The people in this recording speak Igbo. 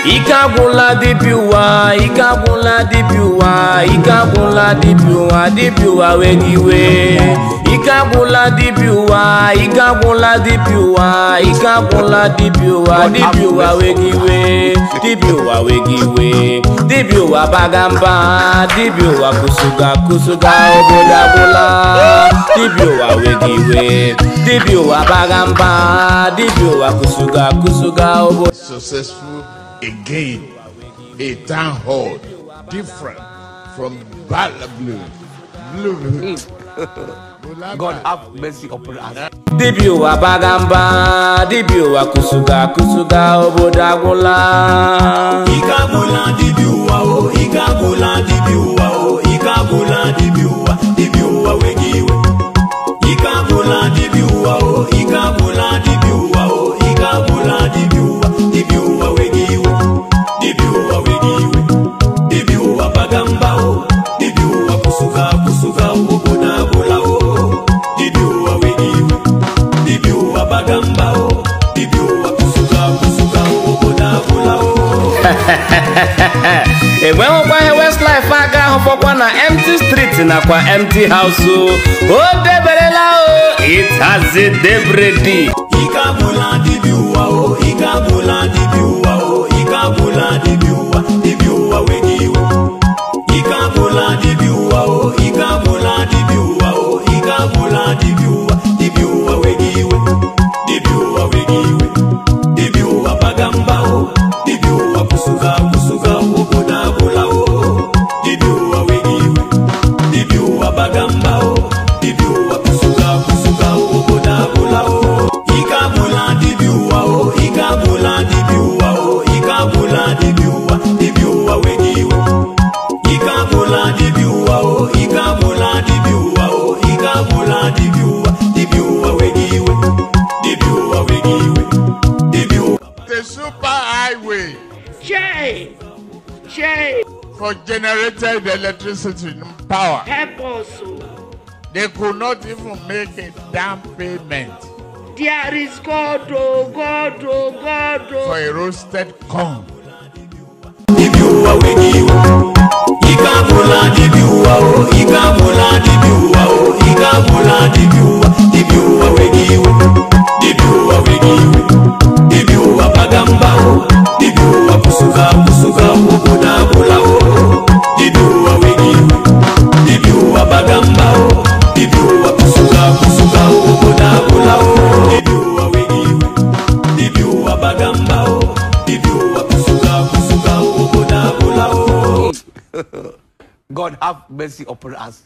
Agwula Dibia, Agwula Dibia, Agwula Dibia, Dibia wegiwe. Agwula Dibia, Agwula Dibia, Agwula Dibia, Dibia wegiwe. Dibia wegiwe. Dibia bagamba, Dibia kusuga obodo Agwula. Dibia wegiwe. Dibia bagamba, Dibia kusuga obodo. Successful again, a town hall different from blue. God have mercy upon us. Dibia bagamba, Dibia kusuga obodo Agwula. Agwula Dibia, oh, Agwula Dibia, oh, Agwula Dibia, Dibia wegiwe. Agwula Dibia, oh, Agwula Dibia, oh, Agwula Dibia, Dibia wegiwe. Dibia wegiwe. Dibia bagamba, oh, Dibia kusuga obodo Agwula, oh. Dibia wegiwe. Dibia bagamba, oh, Dibia kusuga obodo Agwula, oh. When we buy West Life, I got for na empty street na kwa empty house. Oh, deberela oh, it has a debredi. Agwula Dibia, oh, Agwula Dibia, oh, Agwula Dibia, Dibia wegiwe. Agwula Dibia, oh, Agwula Dibia, oh, Agwula Dibia, Dibia wegiwe. Dibia wegiwe. Dibia bagamba, oh, Dibia kusuga obodo Agwula, oh. Dibia wegiwe. Dibia bagamba, oh, Dibia kusuga obodo Agwula, oh. Agwula Dibia, oh, Agwula Dibia, oh, Agwula Dibia, Dibia wegiwe. Agwula Dibia, oh, Agwula Dibia, oh, Agwula Dibia, Dibia wegiwe. Dibia wegiwe. Dibia. The super highway for generated electricity and power. Help us. They could not even make a down payment There is God, oh God, oh God, oh. for a roasted corn. Dibia wegiwe. Agwula Dibia, oh, Agwula Dibia, oh, Agwula Dibia, Dibia wegiwe. Dibia wegiwe. Dibia bagamba, oh, Dibia kusuga obodo Agwula, oh. Dibia wegiwe. Dibia bagamba, oh, Dibia kusuga obodo Agwula, oh. Dibia wegiwe. Dibia bagamba, oh, Dibia kusuga obodo Agwula, oh. God have mercy upon us.